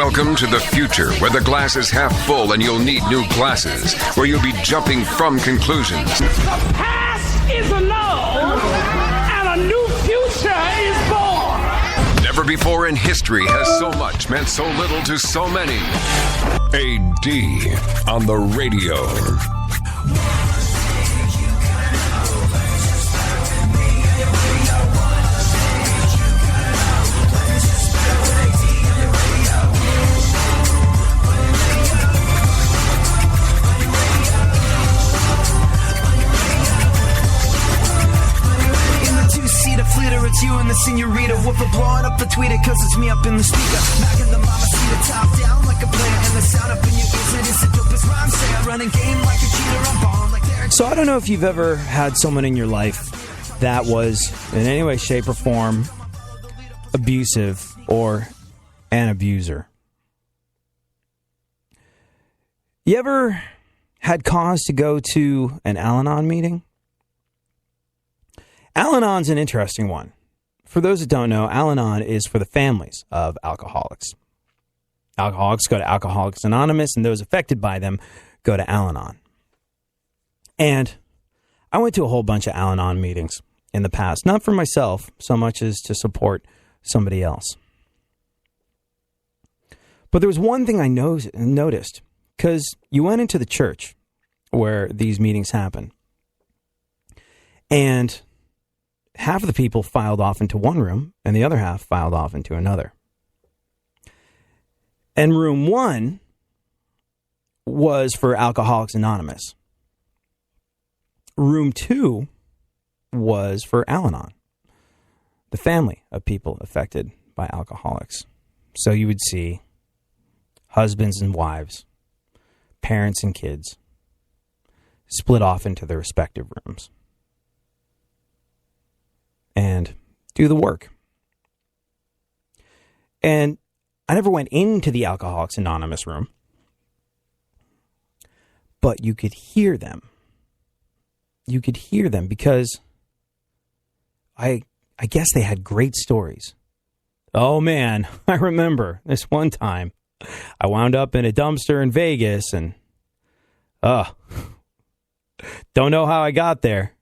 Welcome to the future, where the glass is half full and you'll need new glasses, where you'll be jumping from conclusions. The past is annulled, and a new future is born. Never before in history has so much meant so little to so many. AD on the radio. It's you and the senorita. Woofer blowing up the tweeter, cause it's me up in the speaker. Knocking the mama seat top down like a player. And the sound up in your ears, it is the dopest rhyme say. I run a game like a cheater, I'm balling like Derek. So I don't know if you've ever had someone in your life that was in any way, shape, or form abusive or an abuser. You ever had cause to go to an Al-Anon meeting? Al-Anon's an interesting one. For those that don't know, Al-Anon is for the families of alcoholics. Alcoholics go to Alcoholics Anonymous, and those affected by them go to Al-Anon. And I went to a whole bunch of Al-Anon meetings in the past, not for myself so much as to support somebody else. But there was one thing I noticed, because you went into the church where these meetings happen, and half of the people filed off into one room, and the other half filed off into another. And room one was for Alcoholics Anonymous. Room two was for Al-Anon, the family of people affected by alcoholics. So you would see husbands and wives, parents and kids, split off into their respective rooms and do the work. And I never went into the Alcoholics Anonymous room, but you could hear them. You could hear them because I guess they had great stories. Oh man, I remember this one time I wound up in a dumpster in Vegas and don't know how I got there.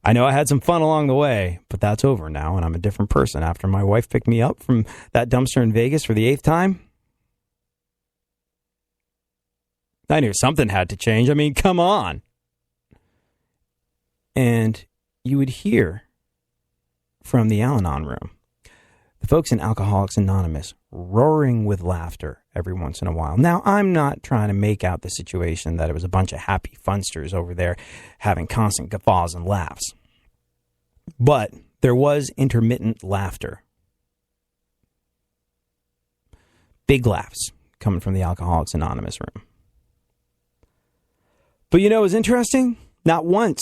I know I had some fun along the way, but that's over now, and I'm a different person. After my wife picked me up from that dumpster in Vegas for the 8th time, I knew something had to change. I mean, come on. And you would hear from the Al-Anon room, the folks in Alcoholics Anonymous roaring with laughter every once in a while. Now, I'm not trying to make out the situation that it was a bunch of happy funsters over there having constant guffaws and laughs. But there was intermittent laughter. Big laughs coming from the Alcoholics Anonymous room. But you know what's interesting? Not once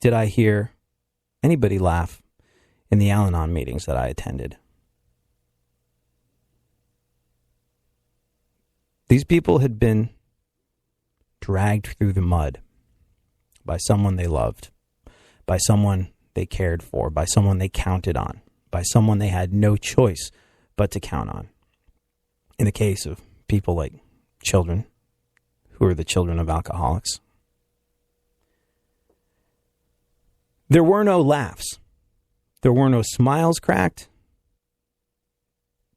did I hear anybody laugh in the Al-Anon meetings that I attended. These people had been dragged through the mud by someone they loved, by someone they cared for, by someone they counted on, by someone they had no choice but to count on. In the case of people like children, who are the children of alcoholics. There were no laughs. There were no smiles cracked.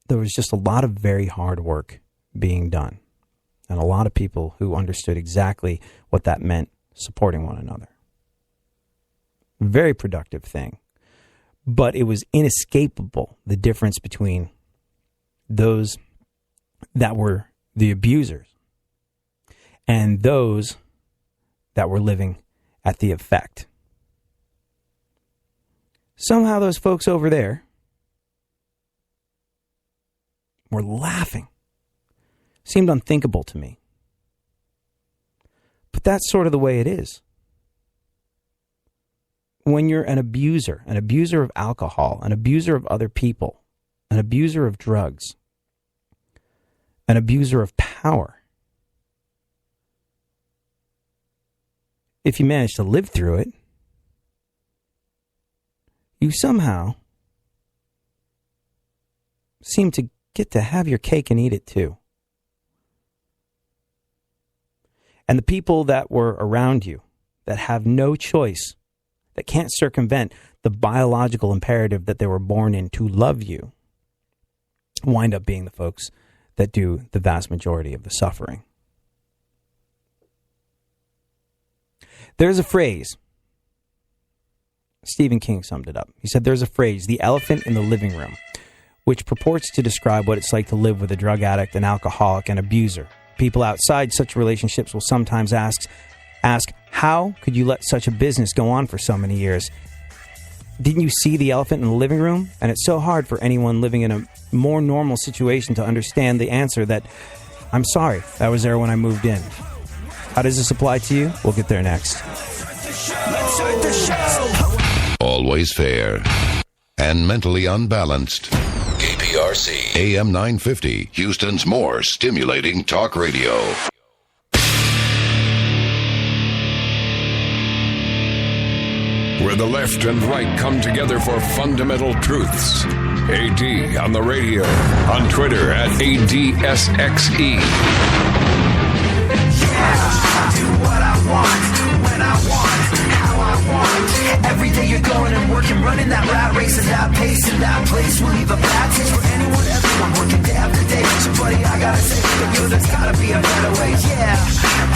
There was just a lot of very hard work being done. And a lot of people who understood exactly what that meant, supporting one another. Very productive thing. But it was inescapable, the difference between those that were the abusers and those that were living at the effect. Somehow those folks over there were laughing. Seemed unthinkable to me. But that's sort of the way it is. When you're an abuser of alcohol, an abuser of other people, an abuser of drugs, an abuser of power, if you manage to live through it, you somehow seem to get to have your cake and eat it too. And the people that were around you that have no choice, that can't circumvent the biological imperative that they were born in to love you, wind up being the folks that do the vast majority of the suffering. There's a phrase. Stephen King summed it up. He said, there's a phrase, the elephant in the living room, which purports to describe what it's like to live with a drug addict, an alcoholic, an abuser. People outside such relationships will sometimes ask, how could you let such a business go on for so many years? Didn't you see the elephant in the living room? And it's so hard for anyone living in a more normal situation to understand the answer that, I'm sorry, that was there when I moved in. How does this apply to you? We'll get there next. Always fair and mentally unbalanced. KPRC AM 950, Houston's more stimulating talk radio. Where the left and right come together for fundamental truths. AD on the radio, on Twitter at ADSXE. I do what I want, when I want, how I want. Every day you're going and working, running that rat race and that pace and that place will leave a bad taste for anyone, everyone working day after day. So buddy, I gotta say, yo, there's gotta be a better way, yeah.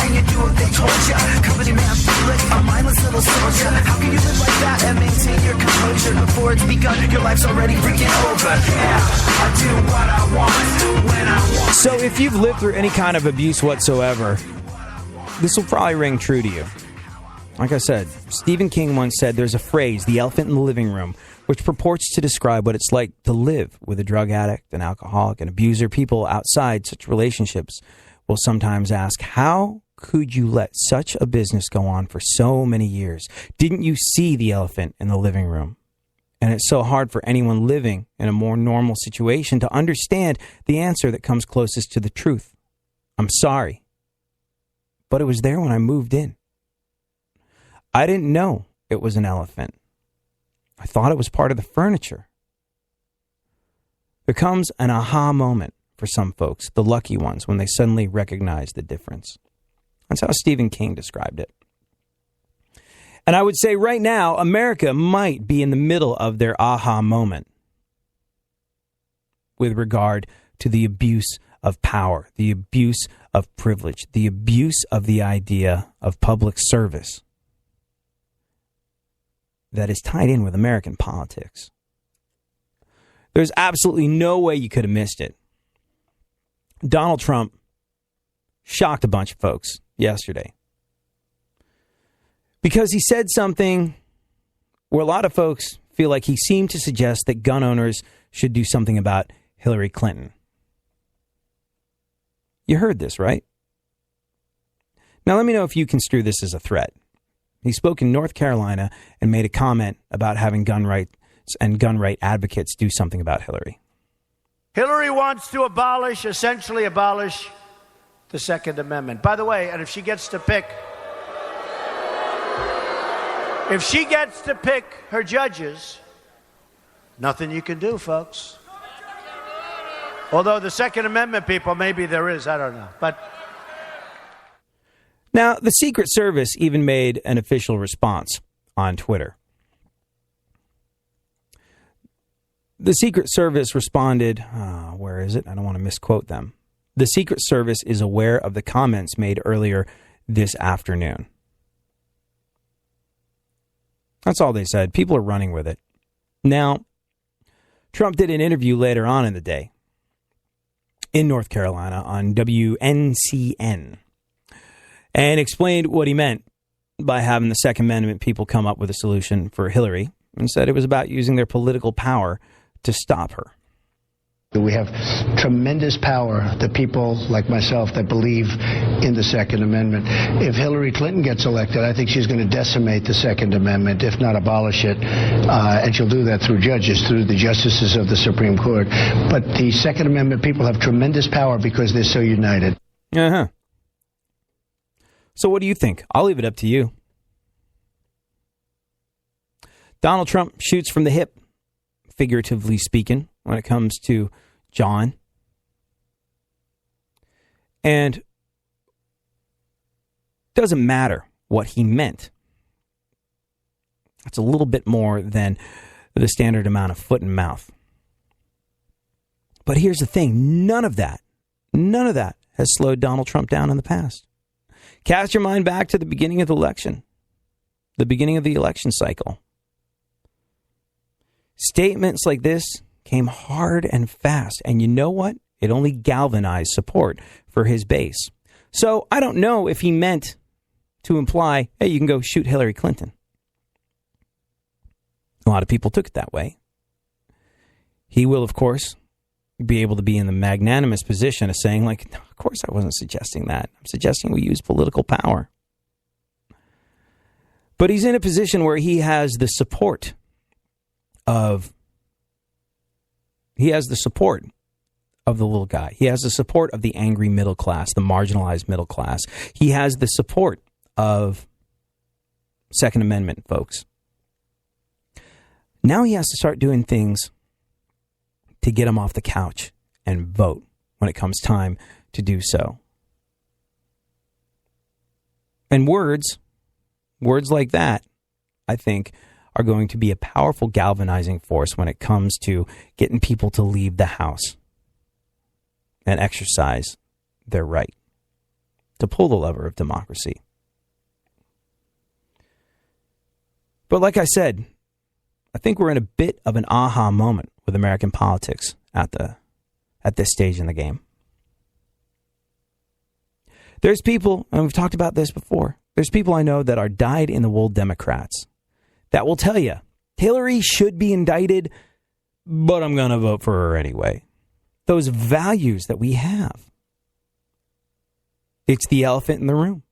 And you do what they told ya, company man, feel it, a mindless little soldier. How can you live like that and maintain your composure before it's begun? Your life's already freaking over, yeah. I do what I want, when I want. So if you've lived through any kind of abuse whatsoever, this will probably ring true to you. Like I said, Stephen King once said there's a phrase, the elephant in the living room, which purports to describe what it's like to live with a drug addict, an alcoholic, an abuser. People outside such relationships will sometimes ask, how could you let such a business go on for so many years? Didn't you see the elephant in the living room? And it's so hard for anyone living in a more normal situation to understand the answer that comes closest to the truth. I'm sorry, but it was there when I moved in. I didn't know it was an elephant. I thought it was part of the furniture. There comes an aha moment for some folks, the lucky ones, when they suddenly recognize the difference. That's how Stephen King described it. And I would say right now, America might be in the middle of their aha moment with regard to the abuse of power, the abuse of privilege, the abuse of the idea of public service that is tied in with American politics. There's absolutely no way you could have missed it. Donald Trump shocked a bunch of folks yesterday because he said something where a lot of folks feel like he seemed to suggest that gun owners should do something about Hillary Clinton. You heard this, right? Now let me know if you construe this as a threat. He spoke in North Carolina and made a comment about having gun rights and gun right advocates do something about Hillary. Hillary wants to essentially abolish the Second Amendment. By the way, and if she gets to pick her judges, nothing you can do, folks. Although the Second Amendment people, maybe there is, I don't know. But now, the Secret Service even made an official response on Twitter. The Secret Service responded, where is it? I don't want to misquote them. The Secret Service is aware of the comments made earlier this afternoon. That's all they said. People are running with it. Now, Trump did an interview later on in the day in North Carolina on WNCN. And explained what he meant by having the Second Amendment people come up with a solution for Hillary, and said it was about using their political power to stop her. We have tremendous power, the people like myself that believe in the Second Amendment. If Hillary Clinton gets elected, I think she's going to decimate the Second Amendment, if not abolish it. And she'll do that through judges, through the justices of the Supreme Court. But the Second Amendment people have tremendous power because they're so united. Uh-huh. So what do you think? I'll leave it up to you. Donald Trump shoots from the hip, figuratively speaking, when it comes to John. And it doesn't matter what he meant. It's a little bit more than the standard amount of foot and mouth. But here's the thing. None of that has slowed Donald Trump down in the past. Cast your mind back to the beginning of the election, the beginning of the election cycle. Statements like this came hard and fast. And you know what? It only galvanized support for his base. So I don't know if he meant to imply, hey, you can go shoot Hillary Clinton. A lot of people took it that way. He will, of course, be able to be in the magnanimous position of saying, like, no, of course I wasn't suggesting that. I'm suggesting we use political power. But he's in a position where he has the support of the little guy. He has the support of the angry middle class, the marginalized middle class. He has the support of Second Amendment folks. Now he has to start doing things to get him off the couch and vote when it comes time to do so. And words like that, I think, are going to be a powerful galvanizing force when it comes to getting people to leave the house and exercise their right to pull the lever of democracy. But like I said, I think we're in a bit of an aha moment with American politics at this stage in the game. There's people, and we've talked about this before, there's people I know that are dyed-in-the-wool Democrats that will tell you, Hillary should be indicted, but I'm going to vote for her anyway. Those values that we have. It's the elephant in the room.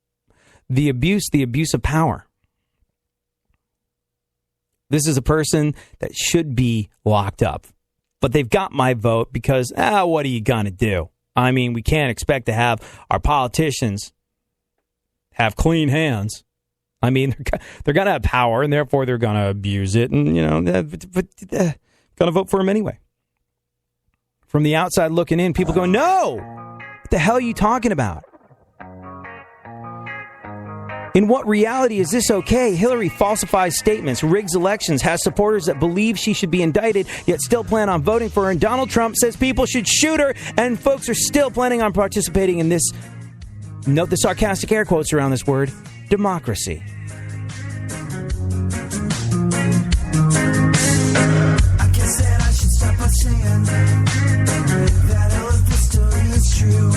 The abuse of power. This is a person that should be locked up. But they've got my vote because, what are you going to do? I mean, we can't expect to have our politicians have clean hands. I mean, they're going to have power, and therefore they're going to abuse it. And, going to vote for him anyway. From the outside looking in, people go, no! What the hell are you talking about? In what reality is this okay? Hillary falsifies statements, rigs elections, has supporters that believe she should be indicted, yet still plan on voting for her. And Donald Trump says people should shoot her, and folks are still planning on participating in this, note the sarcastic air quotes around this word, democracy. I guess that I should stop by saying that all of the story is true.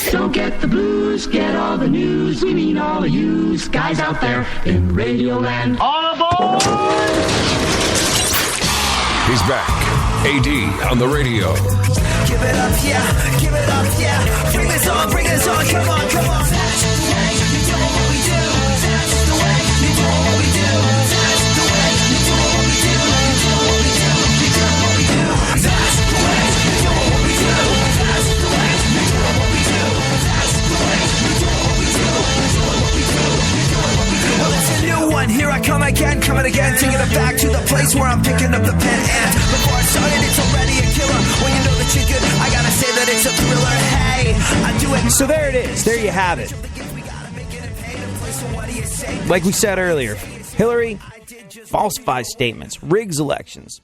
So get the blues, get all the news. We mean all of you guys out there in Radio Land. All aboard! He's back. AD on the radio. Give it up, yeah. Give it up, yeah. Bring this on, come on, come on. That's the way you do what we do. That's the way you do what we do. That's the way you do what we do. You do what we do. You do what we do. That's the way you do what we do. That's the way you do what we do. That's the way you do what we do. You do what we do. You do what we do. Well, it's a new one. Here I come again, coming again, taking it back to the place where I'm picking up the pen. And before I started, it's already a killer. When you know that you're good, I gotta say that it's a thriller. Hey, I do it. So there it is. There you have it. Like we said earlier, Hillary falsifies statements, rigs elections,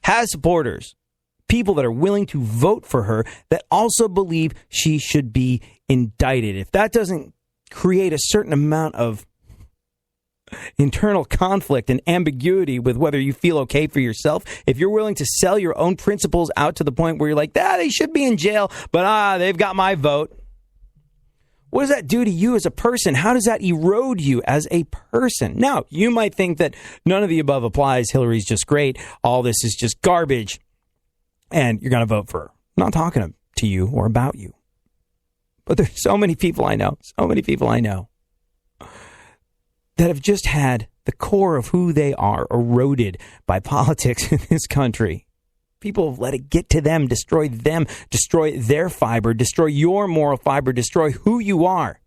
has supporters, people that are willing to vote for her that also believe she should be indicted. If that doesn't create a certain amount of internal conflict and ambiguity with whether you feel okay for yourself, if you're willing to sell your own principles out to the point where you're like, they should be in jail, but they've got my vote. What does that do to you as a person? How does that erode you as a person? Now, you might think that none of the above applies. Hillary's just great. All this is just garbage. And you're going to vote for her. I'm not talking to you or about you. But there's so many people I know that have just had the core of who they are eroded by politics in this country. People have let it get to them, destroy their fiber, destroy your moral fiber, destroy who you are.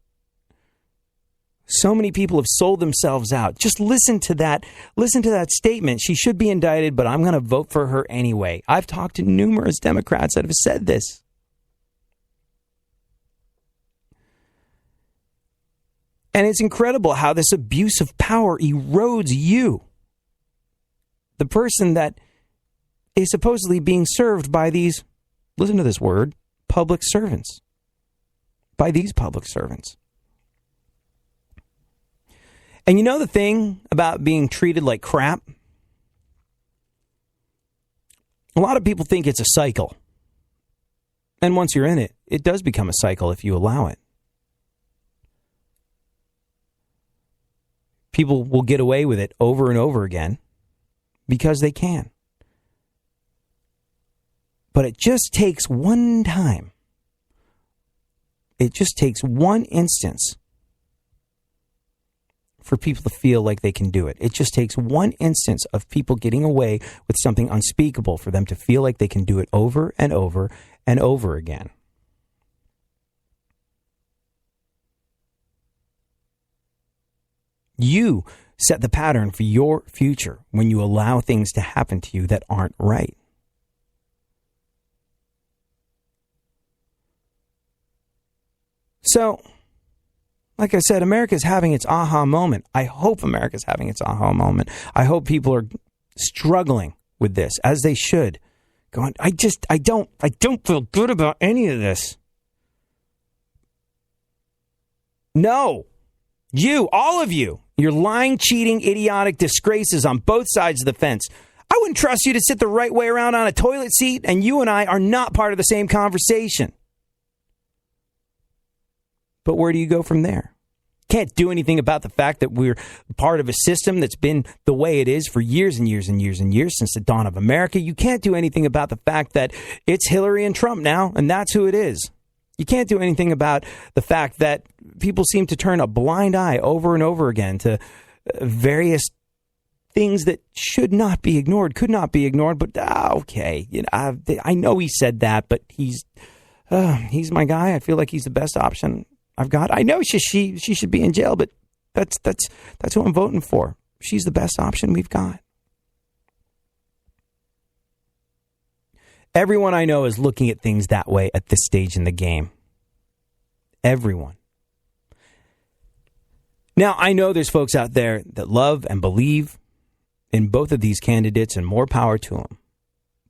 So many people have sold themselves out. Just listen to that. Listen to that statement. She should be indicted, but I'm going to vote for her anyway. I've talked to numerous Democrats that have said this. And it's incredible how this abuse of power erodes you, the person that is supposedly being served by these, listen to this word, public servants. By these public servants. And you know the thing about being treated like crap? A lot of people think it's a cycle. And once you're in it, it does become a cycle if you allow it. People will get away with it over and over again because they can. But it just takes one time. It just takes one instance for people to feel like they can do it. It just takes one instance of people getting away with something unspeakable for them to feel like they can do it over and over and over again. You set the pattern for your future when you allow things to happen to you that aren't right. So, like I said, America's having its aha moment. I hope America's having its aha moment. I hope people are struggling with this, as they should. Going, I don't feel good about any of this. No. You, all of you, you're lying, cheating, idiotic disgraces on both sides of the fence. I wouldn't trust you to sit the right way around on a toilet seat, and you and I are not part of the same conversation. But where do you go from there? Can't do anything about the fact that we're part of a system that's been the way it is for years and years and years and years since the dawn of America. You can't do anything about the fact that it's Hillary and Trump now, and that's who it is. You can't do anything about the fact that people seem to turn a blind eye over and over again to various things that should not be ignored, could not be ignored. But okay, you know, I know he said that, but he's my guy. I feel like he's the best option I've got. I know she should be in jail, but that's who I'm voting for. She's the best option we've got. Everyone I know is looking at things that way at this stage in the game. Everyone. Now, I know there's folks out there that love and believe in both of these candidates, and more power to them.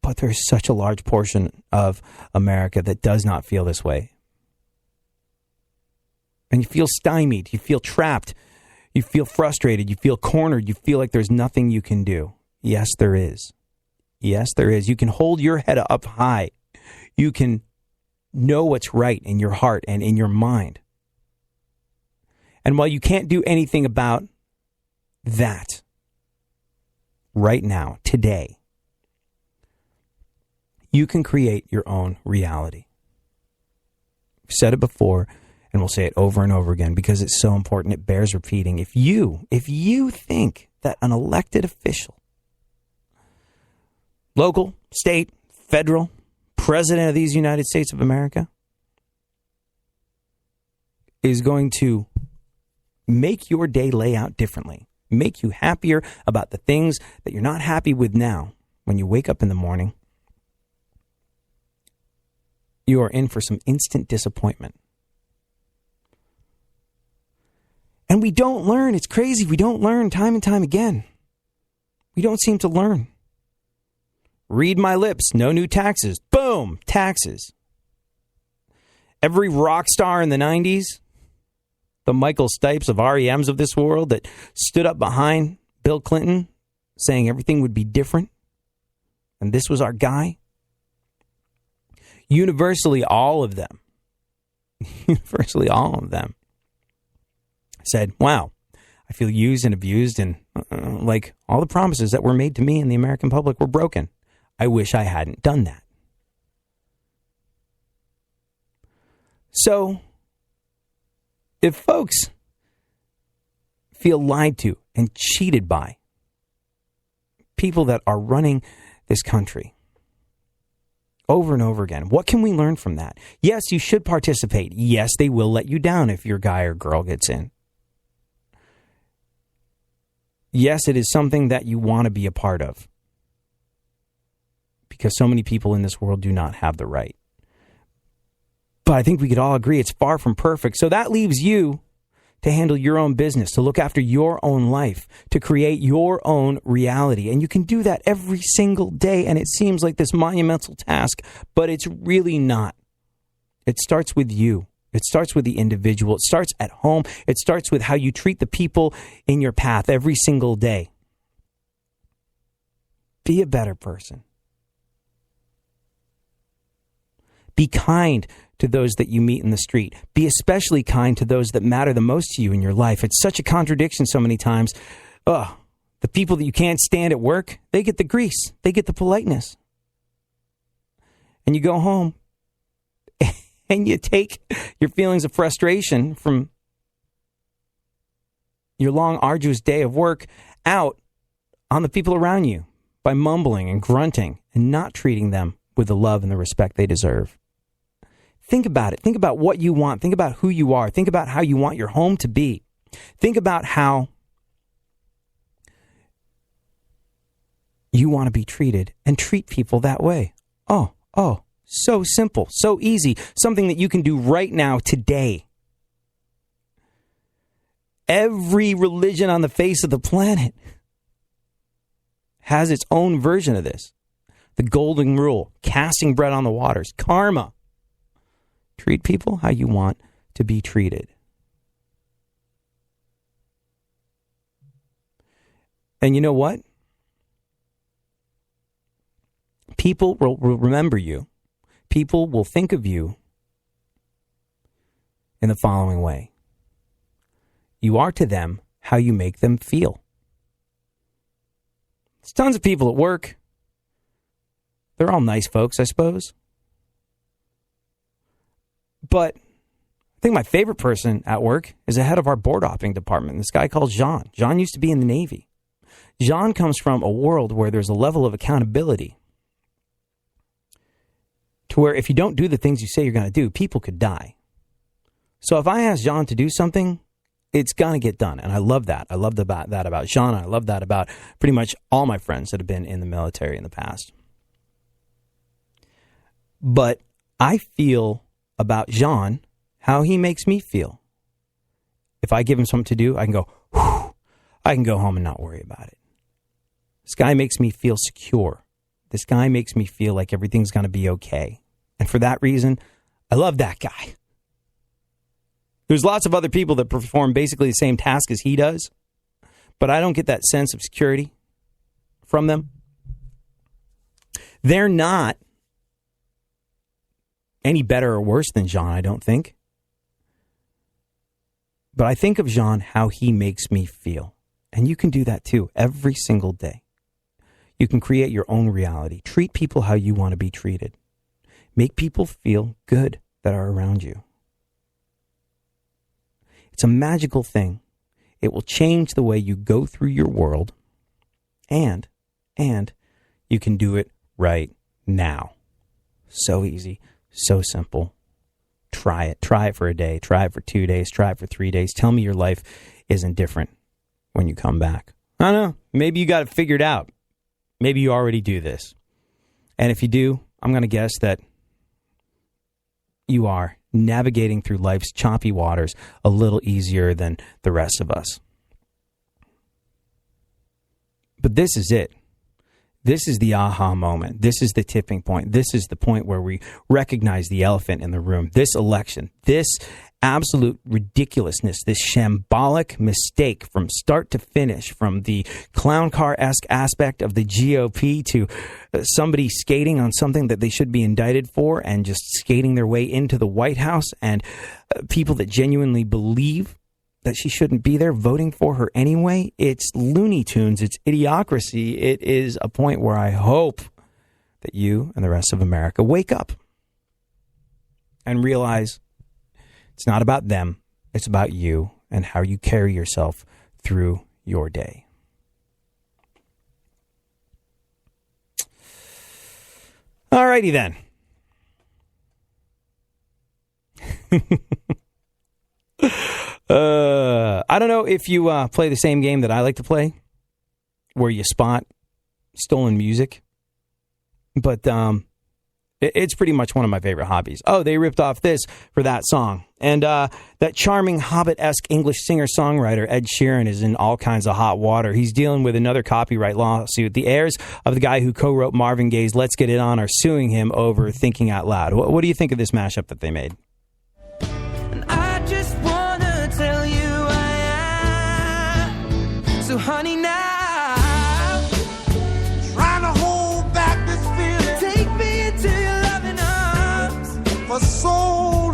But there's such a large portion of America that does not feel this way. And you feel stymied, you feel trapped, you feel frustrated, you feel cornered, you feel like there's nothing you can do. Yes, there is. Yes, there is. You can hold your head up high. You can know what's right in your heart and in your mind. And while you can't do anything about that right now, today, you can create your own reality. I've said it before, and we'll say it over and over again because it's so important. It bears repeating. If you think that an elected official, local, state, federal, president of these United States of America, is going to make your day lay out differently, make you happier about the things that you're not happy with now when you wake up in the morning, you are in for some instant disappointment. And we don't learn. It's crazy. We don't learn time and time again. We don't seem to learn. Read my lips. No new taxes. Boom. Taxes. Every rock star in the 90s, the Michael Stipes of REMs of this world that stood up behind Bill Clinton saying everything would be different, and this was our guy. Universally, all of them said, wow, I feel used and abused, and like all the promises that were made to me and the American public were broken. I wish I hadn't done that. So, if folks feel lied to and cheated by people that are running this country over and over again, what can we learn from that? Yes, you should participate. Yes, they will let you down if your guy or girl gets in. yes, it is something that you want to be a part of, because so many people in this world do not have the right. But I think we could all agree it's far from perfect. So that leaves you to handle your own business, to look after your own life, to create your own reality. And you can do that every single day. And it seems like this monumental task, but it's really not. It starts with you. It starts with the individual. It starts at home. It starts with how you treat the people in your path every single day. Be a better person. Be kind to those that you meet in the street. Be especially kind to those that matter the most to you in your life. It's such a contradiction so many times. The people that you can't stand at work, they get the grease. They get the politeness. And you go home and you take your feelings of frustration from your long, arduous day of work out on the people around you by mumbling and grunting and not treating them with the love and the respect they deserve. Think about it. Think about what you want. Think about who you are. Think about how you want your home to be. Think about how you want to be treated, and treat people that way. Oh, so simple, so easy. Something that you can do right now, today. Every religion on the face of the planet has its own version of this. The golden rule, casting bread on the waters, karma. Treat people how you want to be treated. And you know what? People will remember you. People will think of you in the following way. You are to them how you make them feel. There's tons of people at work. They're all nice folks, I suppose. But I think my favorite person at work is the head of our board operating department, this guy called Jean. Jean used to be in the Navy. Jean comes from a world where there's a level of accountability to where if you don't do the things you say you're going to do, people could die. So if I ask Jean to do something, it's going to get done. And I love that. I love that about Jean. I love that about pretty much all my friends that have been in the military in the past. But I feel about Jean how he makes me feel. If I give him something to do, I can go, whew, I can go home and not worry about it. This guy makes me feel secure. This guy makes me feel like everything's going to be okay. And for that reason, I love that guy. There's lots of other people that perform basically the same task as he does, but I don't get that sense of security from them. They're not any better or worse than Jean, I don't think. But I think of Jean, how he makes me feel. And you can do that too, every single day. You can create your own reality. Treat people how you want to be treated. Make people feel good that are around you. It's a magical thing. It will change the way you go through your world. And you can do it right now. So easy. So simple. Try it. Try it for a day. Try it for 2 days. Try it for 3 days. Tell me your life isn't different when you come back. I don't know. Maybe you got it figured out. Maybe you already do this. And if you do, I'm going to guess that you are navigating through life's choppy waters a little easier than the rest of us. But this is it. This is the aha moment. This is the tipping point. This is the point where we recognize the elephant in the room. This election, this absolute ridiculousness, this shambolic mistake from start to finish, from the clown car-esque aspect of the GOP to somebody skating on something that they should be indicted for and just skating their way into the White House, and people that genuinely believe that she shouldn't be there voting for her anyway. It's Looney Tunes. It's idiocracy. It is a point where I hope that you and the rest of America wake up and realize it's not about them. It's about you and how you carry yourself through your day. All righty then. I don't know if you play the same game that I like to play. where you spot stolen music, but it's pretty much one of my favorite hobbies. Oh, they ripped off this for that song. And that charming Hobbit-esque English singer-songwriter Ed Sheeran is in all kinds of hot water. He's dealing with another copyright lawsuit. The heirs of the guy who co-wrote Marvin Gaye's Let's Get It On are suing him over Thinking Out Loud. What do you think of this mashup that they made? And I just want to tell you I am. So honey, now trying to hold back this feeling. Take me into your loving arms for so long.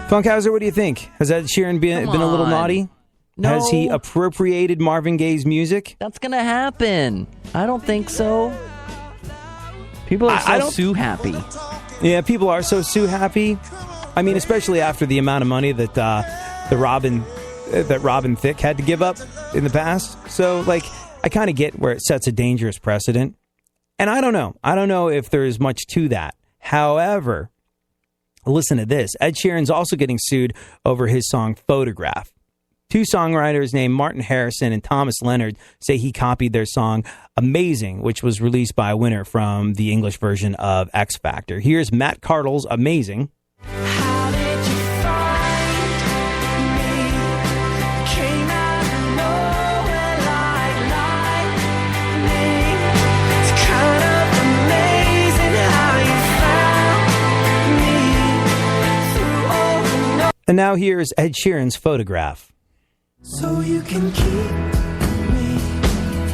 Funkhauser, what do you think? Has Ed Sheeran been a little naughty? No. Has he appropriated Marvin Gaye's music? That's going to happen. I don't think so. People are so happy. Yeah, people are so happy. I mean, especially after the amount of money that Robin Thicke had to give up in the past. So, like, I kind of get where it sets a dangerous precedent. And I don't know. I don't know if there's much to that. However, listen to this. Ed Sheeran's also getting sued over his song Photograph. Two songwriters named Martin Harrison and Thomas Leonard say he copied their song Amazing, which was released by a winner from the English version of X Factor. Here's Matt Cardle's Amazing. How did you find me? Came out of nowhere like lightning. It's kind of amazing how you found me through all the noise. And now here's Ed Sheeran's Photograph. So you can keep me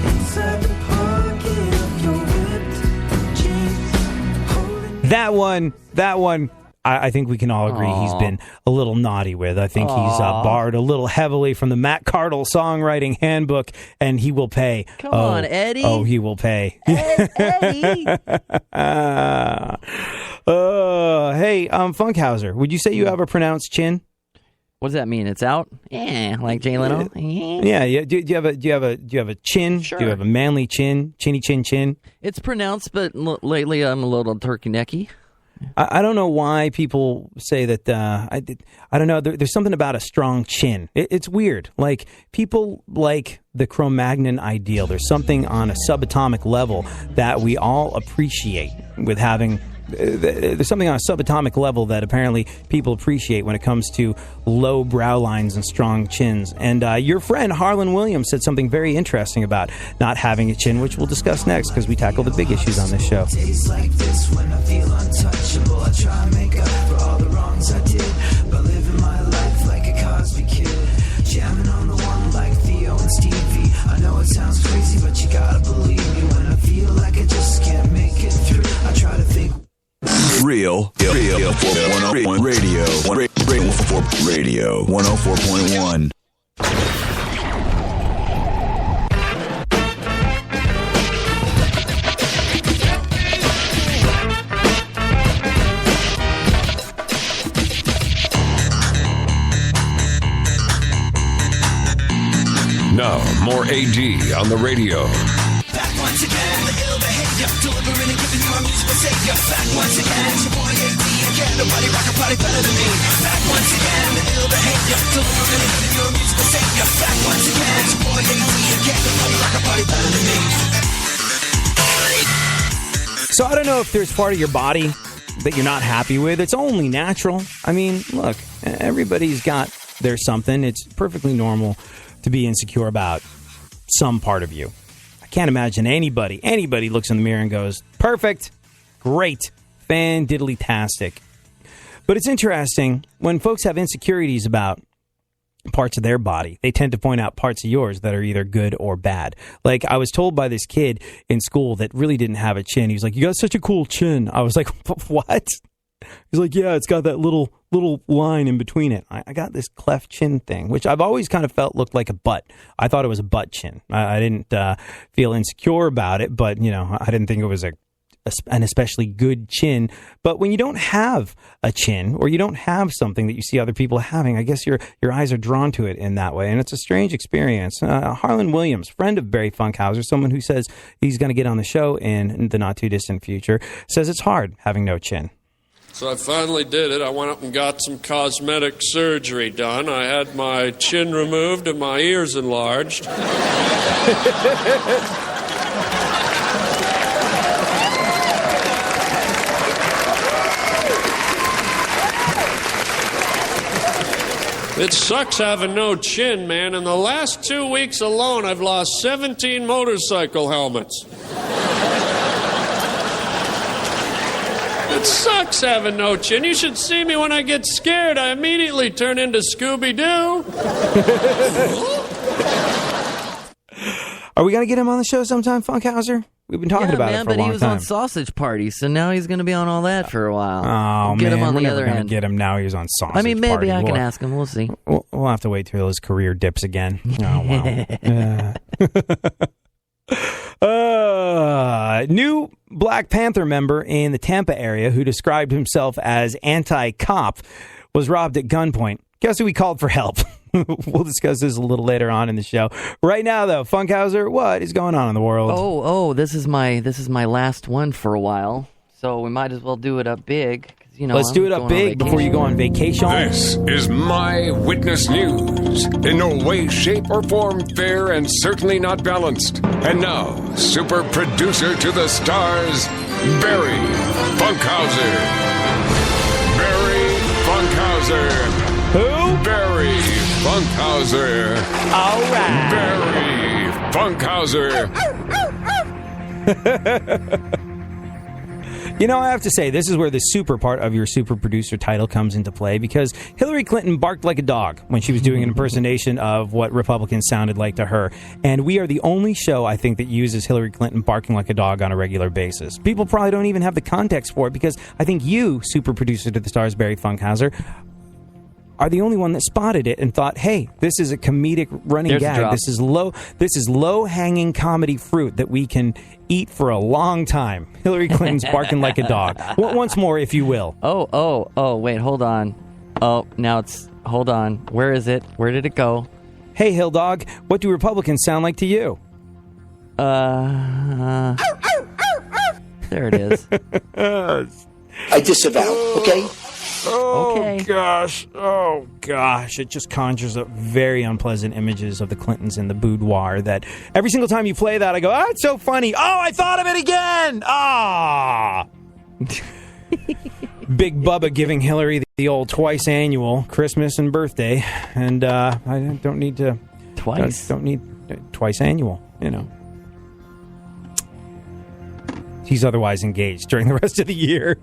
inside the pocket of your ripped jeans. That one, I think we can all agree he's been a little naughty with. I think he's borrowed a little heavily from the Matt Cardle songwriting handbook, and he will pay. Come on, Eddie. Oh, he will pay. Eddie. Hey, Funkhauser, would you say you have a pronounced chin? What does that mean? It's out? Yeah, like Jay Leno? Yeah. Do you have a chin? Sure. Do you have a manly chin? Chinny chin chin? It's pronounced, but lately I'm a little turkey necky. I don't know why people say that. I don't know. There's something about a strong chin. It's weird. Like, people like the Cro-Magnon ideal. There's something on a subatomic level that we all appreciate with having. There's something on a subatomic level that apparently people appreciate when it comes to low brow lines and strong chins. And your friend Harlan Williams said something very interesting about not having a chin, which we'll discuss next because we tackle the big issues on this show. Days like this when I feel untouchable, I try and make up for all the wrongs I did by living my life like a Cosby kid, jamming on the one like Theo and Stevie. I know it sounds crazy, but you gotta believe me when I feel like I just can't make it through. I try to think. Real Radio 104.1. Now, more AD on the radio. Back once again, the ill behavior, delivering and giving you a musical savior. Back once again, it's your boy AD again. Nobody rock a party better than me. Back once again, the ill behavior, delivering and giving you a musical savior. Back once again, it's your boy AD again. Nobody rock a party better than me. So I don't know if there's part of your body that you're not happy with. It's only natural. I mean, look, everybody's got their something. It's perfectly normal to be insecure about some part of you. I can't imagine anybody looks in the mirror and goes, perfect, great, fan-diddly-tastic. But it's interesting, when folks have insecurities about parts of their body, they tend to point out parts of yours that are either good or bad. Like, I was told by this kid in school that really didn't have a chin. He was like, you got such a cool chin. I was like, what? He's like, yeah, it's got that little line in between it. I got this cleft chin thing, which I've always kind of felt looked like a butt. I thought it was a butt chin. I didn't feel insecure about it, but, you know, I didn't think it was an especially good chin. But when you don't have a chin, or you don't have something that you see other people having, I guess your eyes are drawn to it in that way, and it's a strange experience. Harlan Williams, friend of Barry Funkhauser, someone who says he's going to get on the show in the not-too-distant future, says it's hard having no chin. So I finally did it. I went up and got some cosmetic surgery done. I had my chin removed and my ears enlarged. It sucks having no chin, man. In the last 2 weeks alone, I've lost 17 motorcycle helmets. It sucks having no chin. You should see me when I get scared. I immediately turn into Scooby-Doo. Are we going to get him on the show sometime, Funkhauser? We've been talking about it for a long time. But he was on Sausage Party, so now he's going to be on all that for a while. Oh, get man, him on we're the never other going to end. get him now. He's on Sausage Party. I mean, maybe I can ask him. We'll see. We'll have to wait till his career dips again. Oh, wow. New Black Panther member in the Tampa area who described himself as anti-cop was robbed at gunpoint. Guess who he called for help? We'll discuss this a little later on in the show. Right now, though, Funkhauser, what is going on in the world? Oh, this is my last one for a while, so we might as well do it up big. Let's do it up big before you go on vacation. This is My Witness News. In no way, shape, or form fair and certainly not balanced. And now, super producer to the stars, Barry Funkhauser. Barry Funkhauser. Who? Barry Funkhauser. All right. Barry Funkhauser. You know, I have to say, this is where the super part of your super producer title comes into play, because Hillary Clinton barked like a dog when she was doing an impersonation of what Republicans sounded like to her. And we are the only show, I think, that uses Hillary Clinton barking like a dog on a regular basis. People probably don't even have the context for it, because I think you, super producer to the stars, Barry Funkhauser, are the only one that spotted it and thought, hey, this is a comedic running gag. This is low-hanging comedy fruit that we can eat for a long time. Hillary Clinton's barking like a dog. Once more, if you will. Oh, wait, hold on. Oh, now hold on. Where is it? Where did it go? Hey, Hill Dog, what do Republicans sound like to you? There it is. I disavow, okay? Oh, gosh. It just conjures up very unpleasant images of the Clintons in the boudoir that every single time you play that, I go, it's so funny. Oh, I thought of it again. Big Bubba giving Hillary the old twice annual Christmas and birthday. And I don't need to... Twice? Don't need twice annual, you know. He's otherwise engaged during the rest of the year.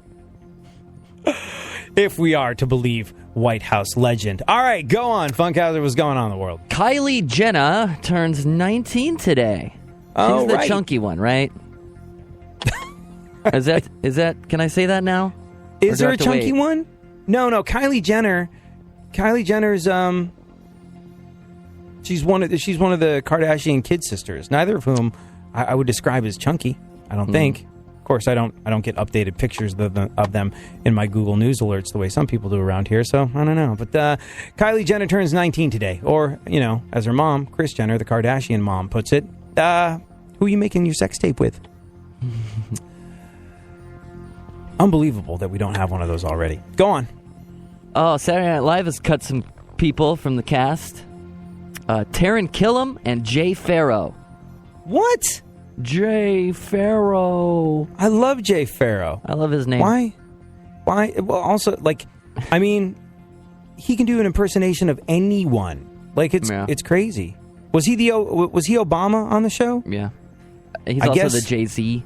If we are to believe White House legend. All right, go on, Funkhauser. What's going on in the world? Kylie Jenner turns 19 today. She's the chunky one, right? Is that? Can I say that now? Is there a chunky one? No. Kylie Jenner's she's one of the Kardashian kid sisters. Neither of whom I would describe as chunky. I don't think. Of course, I don't get updated pictures of them in my Google News alerts the way some people do around here, so I don't know. But Kylie Jenner turns 19 today. Or, as her mom, Kris Jenner, the Kardashian mom, puts it, who are you making your sex tape with? Unbelievable that we don't have one of those already. Go on. Oh, Saturday Night Live has cut some people from the cast. Taran Killam and Jay Pharoah. What? Jay Pharoah. I love Jay Pharoah. I love his name. Why? Well, also, he can do an impersonation of anyone. It's crazy. Was he Obama on the show? Yeah. He's also the Jay-Z.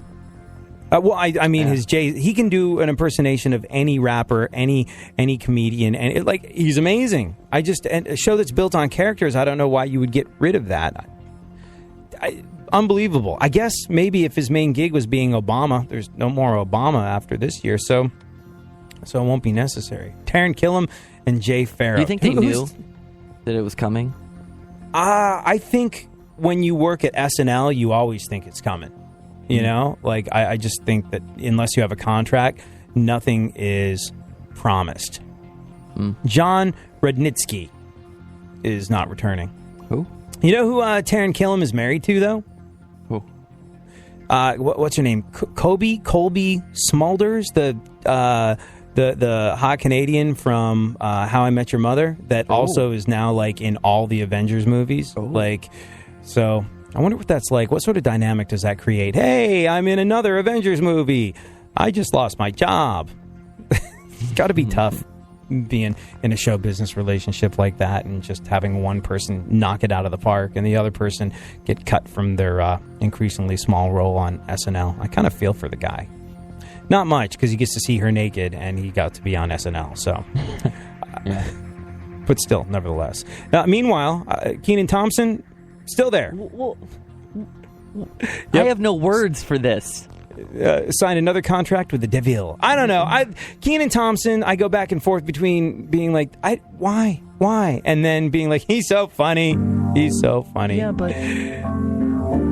His Jay. He can do an impersonation of any rapper, any comedian, and he's amazing. And a show that's built on characters, I don't know why you would get rid of that. Unbelievable. I guess maybe if his main gig was being Obama, there's no more Obama after this year, so it won't be necessary. Taran Killam and Jay Pharoah. Do you think they knew that it was coming? I think when you work at SNL, you always think it's coming. I just think that unless you have a contract, nothing is promised. John Rudnitsky is not returning. Who? You know who Taran Killam is married to, though? Who? What's her name? Colby Smulders, the the hot Canadian from How I Met Your Mother that also is now like in all the Avengers movies. Like, so I wonder what that's like. What sort of dynamic does that create? Hey, I'm in another Avengers movie. I just lost my job. It's got to be tough being in a show business relationship like that and just having one person knock it out of the park and the other person get cut from their increasingly small role on SNL. I kind of feel for the guy. Not much, because he gets to see her naked and he got to be on SNL. So, but still, nevertheless. Meanwhile, Kenan Thompson, still there. I have no words for this. Signed another contract with the Deville. I don't know. Kenan Thompson, I go back and forth between being like, why? And then being like, he's so funny. He's so funny. Yeah, but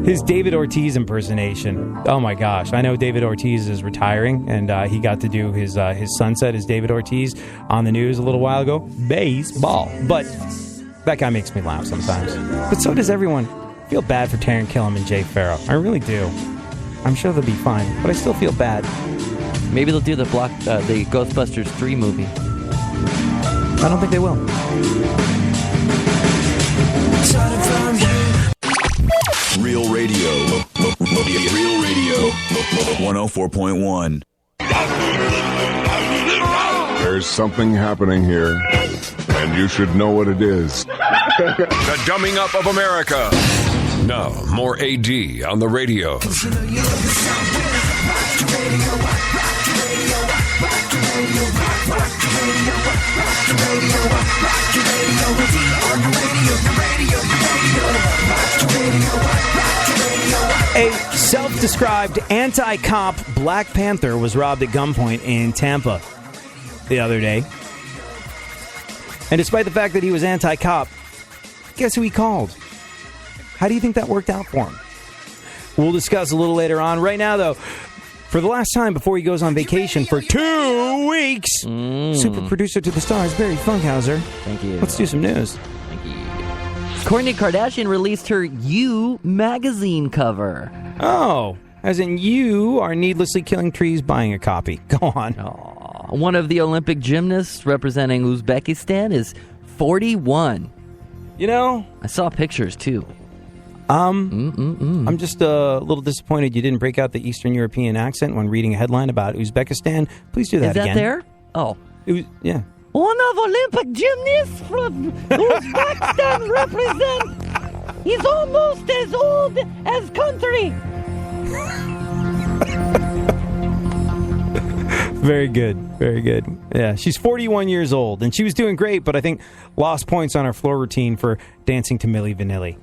his David Ortiz impersonation. Oh my gosh. I know David Ortiz is retiring, and he got to do his sunset as David Ortiz on the news a little while ago. Baseball. But that guy makes me laugh sometimes. But so does everyone. I feel bad for Taron Killam and Jay Farrow. I really do. I'm sure they'll be fine, but I still feel bad. Maybe they'll do the Ghostbusters 3 movie. I don't think they will. Real radio. Real radio. 104.1. There's something happening here, and you should know what it is. The Dumbing Up of America. Now, more AD on the radio. A self-described anti-cop Black Panther was robbed at gunpoint in Tampa the other day. And despite the fact that he was anti-cop, guess who he called? How do you think that worked out for him? We'll discuss a little later on. Right now, though, for the last time before he goes on vacation for 2 weeks, super producer to the stars, Barry Funkhauser. Thank you. Let's do some news. Thank you. Kourtney Kardashian released her You magazine cover. Oh, as in you are needlessly killing trees buying a copy. Go on. Aww. One of the Olympic gymnasts representing Uzbekistan is 41. You know, I saw pictures, too. I'm just a little disappointed you didn't break out the Eastern European accent when reading a headline about Uzbekistan. Please do that again. Is that there? Oh. Yeah. One of Olympic gymnasts from Uzbekistan represent. He's almost as old as country. Very good. Very good. Yeah, she's 41 years old, and she was doing great, but I think lost points on her floor routine for dancing to Milli Vanilli.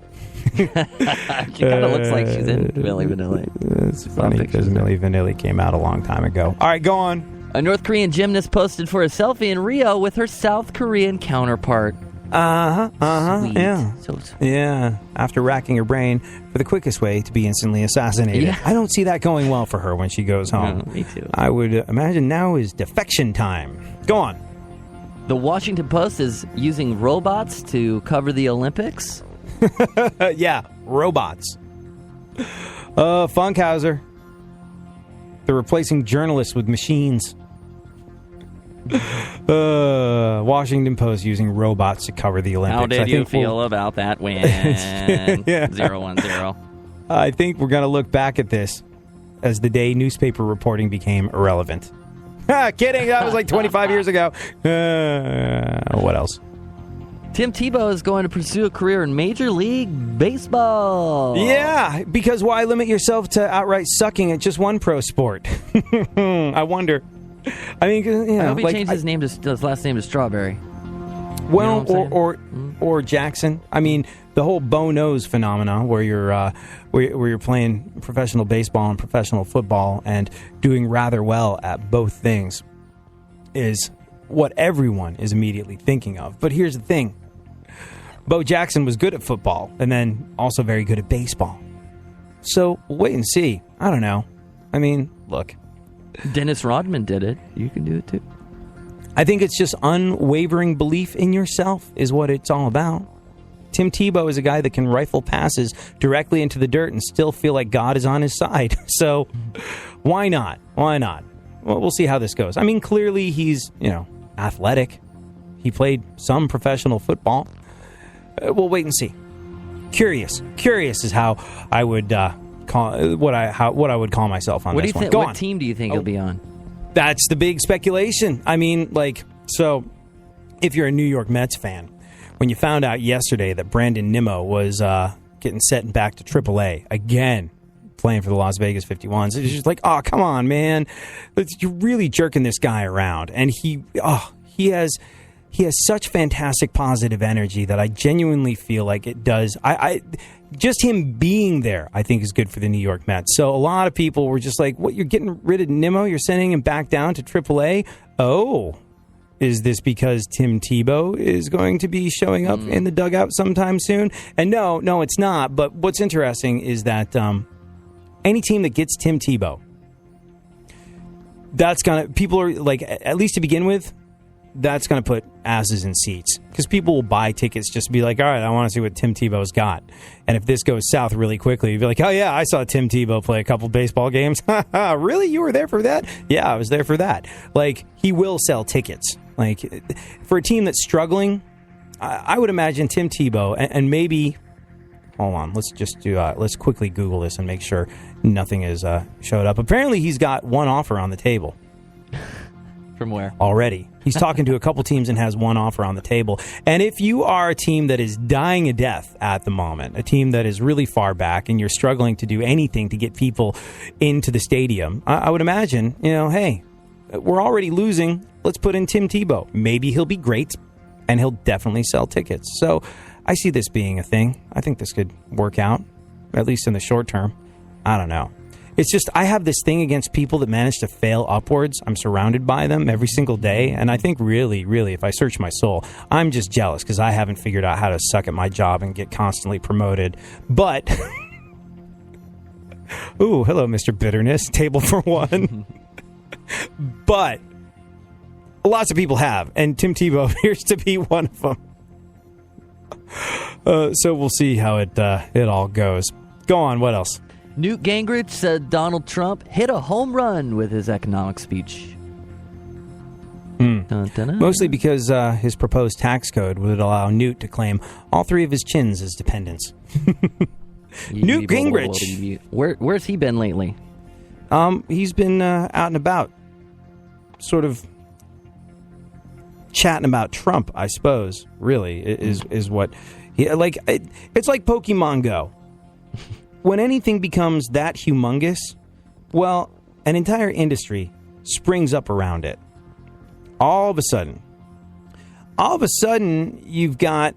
She kind of looks like she's in Milli Vanilli. It's funny because Milli Vanilli came out a long time ago. All right, go on. A North Korean gymnast posted for a selfie in Rio with her South Korean counterpart. Sweet. Yeah. So sweet. Yeah. After racking her brain for the quickest way to be instantly assassinated. Yeah. I don't see that going well for her when she goes home. No, me too. I would imagine now is defection time. Go on. The Washington Post is using robots to cover the Olympics. Yeah, robots. Funkhauser. They're replacing journalists with machines. Washington Post using robots to cover the Olympics. How did you feel about that win? Yeah. 0-1-0. I think we're going to look back at this as the day newspaper reporting became irrelevant. Kidding, that was like 25 years ago. What else? Tim Tebow is going to pursue a career in Major League Baseball. Yeah, because why limit yourself to outright sucking at just one pro sport? I wonder. I mean, you know, I hope he changed his last name to Strawberry. Well, you know or Jackson. I mean, the whole Bo Knows phenomenon, where you're playing professional baseball and professional football and doing rather well at both things, is what everyone is immediately thinking of. But here's the thing: Bo Jackson was good at football and then also very good at baseball. So we'll wait and see. I don't know. I mean, look. Dennis Rodman did it. You can do it too. I think it's just unwavering belief in yourself is what it's all about. Tim Tebow is a guy that can rifle passes directly into the dirt and still feel like God is on his side. So why not? Why not? Well, we'll see how this goes. I mean, clearly he's, athletic. He played some professional football. We'll wait and see. Curious is how I would call what I would call myself on what this do you one. think? What team do you think he'll be on? That's the big speculation. I mean, so if you're a New York Mets fan, when you found out yesterday that Brandon Nimmo was getting sent back to AAA again, playing for the Las Vegas 51s, it's just like, oh, come on, man. You're really jerking this guy around. And he has such fantastic positive energy that I genuinely feel like it does. Just him being there, I think, is good for the New York Mets. So a lot of people were just like, what, you're getting rid of Nimmo? You're sending him back down to AAA? Oh, is this because Tim Tebow is going to be showing up in the dugout sometime soon? And no, it's not. But what's interesting is that any team that gets Tim Tebow, people are like, at least to begin with, that's going to put asses in seats because people will buy tickets just to be like, all right, I want to see what Tim Tebow's got. And if this goes south really quickly, you'll be like, oh, yeah, I saw Tim Tebow play a couple baseball games. Really? You were there for that? Yeah, I was there for that. Like, he will sell tickets. Like, for a team that's struggling, I would imagine Tim Tebow and maybe, hold on, let's quickly Google this and make sure nothing is showed up. Apparently, he's got one offer on the table. From where? Already. He's talking to a couple teams and has one offer on the table. And if you are a team that is dying a death at the moment, a team that is really far back, and you're struggling to do anything to get people into the stadium, I would imagine, hey, we're already losing. Let's put in Tim Tebow. Maybe he'll be great, and he'll definitely sell tickets. So I see this being a thing. I think this could work out, at least in the short term. I don't know. It's just, I have this thing against people that manage to fail upwards. I'm surrounded by them every single day. And I think really, if I search my soul, I'm just jealous because I haven't figured out how to suck at my job and get constantly promoted. But, ooh, hello, Mr. Bitterness, table for one. But lots of people have. And Tim Tebow appears to be one of them. So we'll see how it all goes. Go on, what else? Newt Gingrich said Donald Trump hit a home run with his economic speech. Mostly because his proposed tax code would allow Newt to claim all three of his chins as dependents. Newt Gingrich. Where's he been lately? He's been out and about, sort of chatting about Trump, I suppose, really, is what... it's like Pokemon Go. When anything becomes that humongous, well, an entire industry springs up around it. All of a sudden, you've got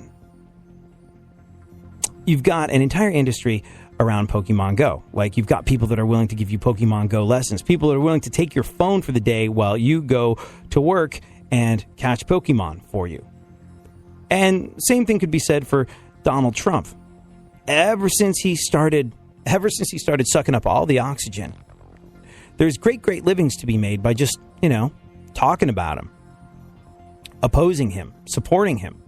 an entire industry around Pokemon Go. Like, you've got people that are willing to give you Pokemon Go lessons. People that are willing to take your phone for the day while you go to work and catch Pokemon for you. And same thing could be said for Donald Trump. Ever since he started sucking up all the oxygen, there's great livings to be made by just, talking about him, opposing him, supporting him.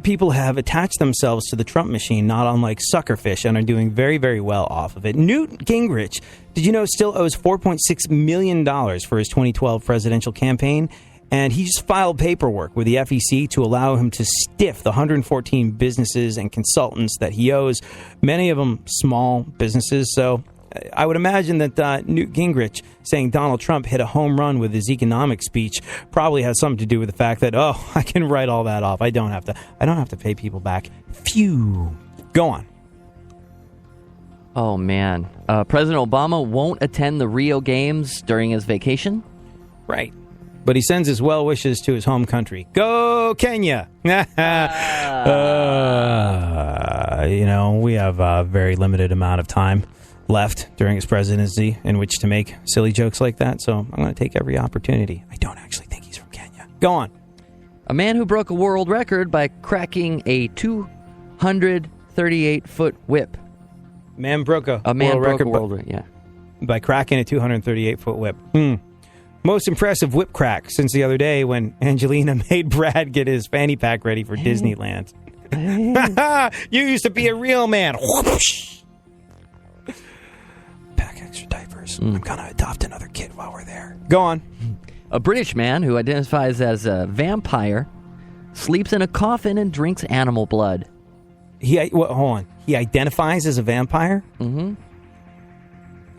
People have attached themselves to the Trump machine, not unlike suckerfish, and are doing very, very well off of it. Newt Gingrich, did you know, still owes $4.6 million for his 2012 presidential campaign? And he just filed paperwork with the FEC to allow him to stiff the 114 businesses and consultants that he owes, many of them small businesses. So I would imagine that Newt Gingrich saying Donald Trump hit a home run with his economic speech probably has something to do with the fact that, I can write all that off. I don't have to pay people back. Phew. Go on. Oh, man. President Obama won't attend the Rio Games during his vacation? Right. But he sends his well wishes to his home country. Go Kenya! We have a very limited amount of time left during his presidency in which to make silly jokes like that, so I'm going to take every opportunity. I don't actually think he's from Kenya. Go on. A man who broke a world record by cracking a 238-foot whip. Man broke a world record by cracking a 238-foot whip. Most impressive whip crack since the other day when Angelina made Brad get his fanny pack ready for Disneyland. You used to be a real man. Pack extra diapers. I'm going to adopt another kid while we're there. Go on. A British man who identifies as a vampire sleeps in a coffin and drinks animal blood. Hold on. He identifies as a vampire? Mm-hmm.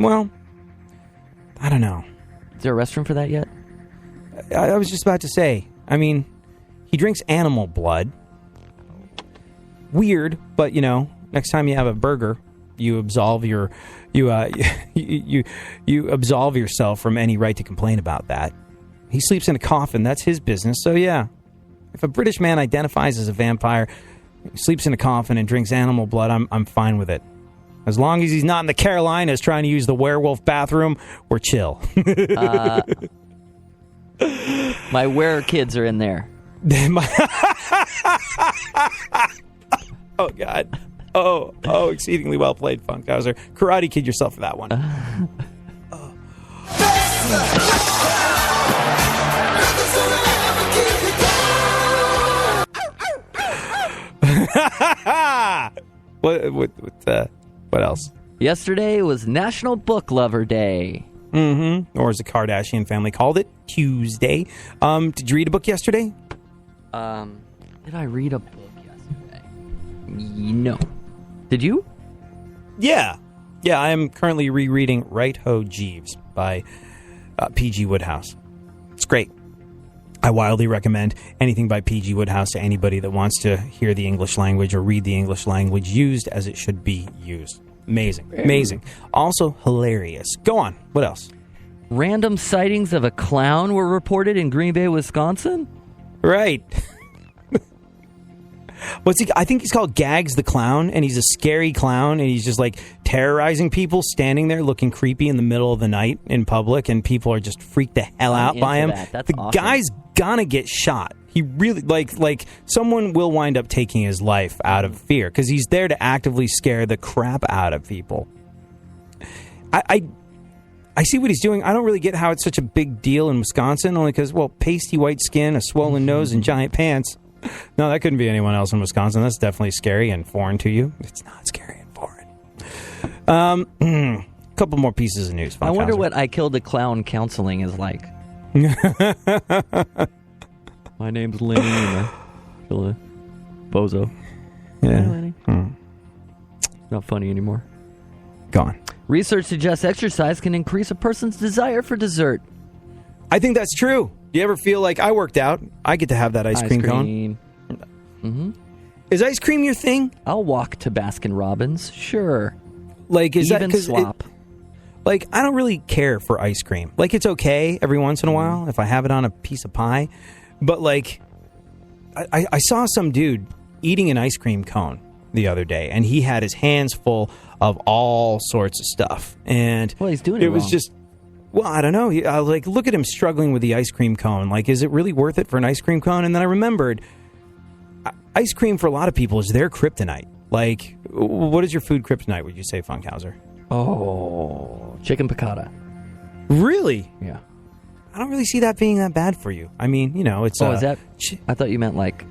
Well, I don't know. Is there a restroom for that yet? I was just about to say, I mean, he drinks animal blood. Weird, but, next time you have a burger, you absolve you absolve yourself from any right to complain about that. He sleeps in a coffin. That's his business. So, yeah, if a British man identifies as a vampire, sleeps in a coffin, and drinks animal blood, I'm fine with it. As long as he's not in the Carolinas trying to use the werewolf bathroom, we're chill. My were kids are in there. Oh, God. Oh, exceedingly well played, Funkhauser. Karate Kid yourself for that one. What else? Yesterday was National Book Lover Day. Mm-hmm. Or as the Kardashian family called it, Tuesday. Did you read a book yesterday? Did I read a book yesterday? No. Did you? Yeah. Yeah, I am currently rereading Right Ho Jeeves by P.G. Wodehouse. It's great. I wildly recommend anything by P.G. Wodehouse to anybody that wants to hear the English language or read the English language used as it should be used. Amazing. Amazing. Also hilarious. Go on. What else? Random sightings of a clown were reported in Green Bay, Wisconsin? Right. What's he? I think he's called Gags the Clown, and he's a scary clown, and he's just like terrorizing people, standing there looking creepy in the middle of the night in public, and people are just freaked the hell out by him. That's the awesome. Guy's gonna get shot. He really like someone will wind up taking his life out of fear because he's there to actively scare the crap out of people. I see what he's doing. I don't really get how it's such a big deal in Wisconsin, only because, well, pasty white skin, a swollen nose, and giant pants. No, that couldn't be anyone else in Wisconsin. That's definitely scary and foreign to you. It's not scary and foreign. A couple more pieces of news. I wonder what I Killed a Clown counseling is like. My name's Lenny and I kill a bozo. Yeah. Hi, Lenny. Not funny anymore. Gone. Research suggests exercise can increase a person's desire for dessert. I think that's true. Do you ever feel like I worked out? I get to have that ice cream cone. Mm-hmm. Is ice cream your thing? I'll walk to Baskin Robbins. Sure. Like, is Even that swap. Like, I don't really care for ice cream. Like, it's okay every once in a while if I have it on a piece of pie. But, like, I saw some dude eating an ice cream cone the other day, and he had his hands full of all sorts of stuff. And well, he's doing it was wrong. just, well, I don't know. I was like, look at him struggling with the ice cream cone. Like, is it really worth it for an ice cream cone? And then I remembered, ice cream for a lot of people is their kryptonite. Like, what is your food kryptonite, would you say, Funkhauser? Oh, chicken piccata. Really? Yeah. I don't really see that being that bad for you. I mean, it's... is that... I thought you meant, like,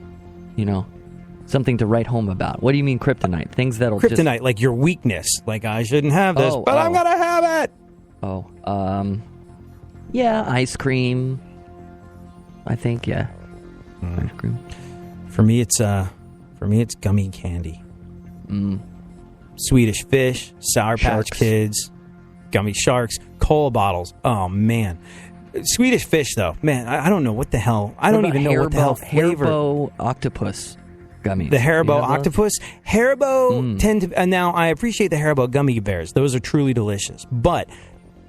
something to write home about. What do you mean kryptonite? Things that'll kryptonite, like your weakness. Like, I shouldn't have this, but I'm going to have it! Yeah, ice cream. I think, yeah. Ice cream. For me, it's gummy candy. Swedish Fish, Sour Patch Kids, Gummy Sharks, cola bottles. Oh, man. Swedish Fish, though. Man, I don't know what the hell. I don't even know what the hell flavor. Haribo octopus gummies. The Haribo octopus. Haribo tend to... And now, I appreciate the Haribo gummy bears. Those are truly delicious. But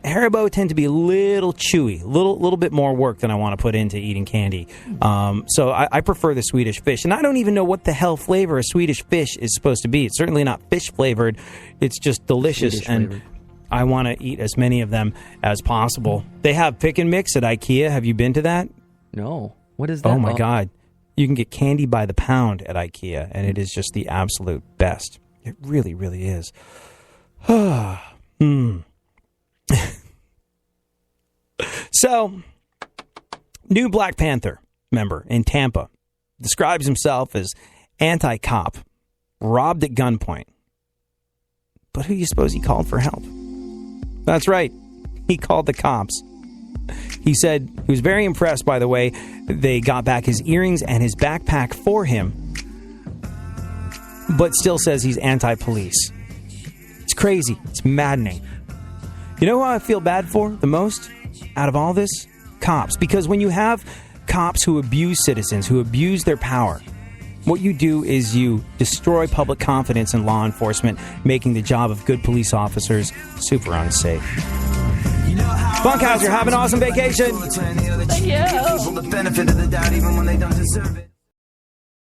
Haribo tend to be a little chewy, a little bit more work than I want to put into eating candy. So I prefer the Swedish Fish. And I don't even know what the hell flavor a Swedish Fish is supposed to be. It's certainly not fish flavored. It's just delicious. Swedish and flavored. I want to eat as many of them as possible. They have pick and mix at IKEA. Have you been to that? No. What is that? Oh, my God. You can get candy by the pound at IKEA, and it is just the absolute best. It really, really is. So, new Black Panther member in Tampa describes himself as anti-cop, robbed at gunpoint. But who do you suppose he called for help? That's right. he called the cops. He said he was very impressed by the way they got back his earrings and his backpack for him, but still says he's anti-police. It's crazy. It's maddening. You know who I feel bad for the most out of all this? Cops. Because when you have cops who abuse citizens, who abuse their power, what you do is you destroy public confidence in law enforcement, making the job of good police officers super unsafe. Bunkhauser, have an awesome vacation. Thank you.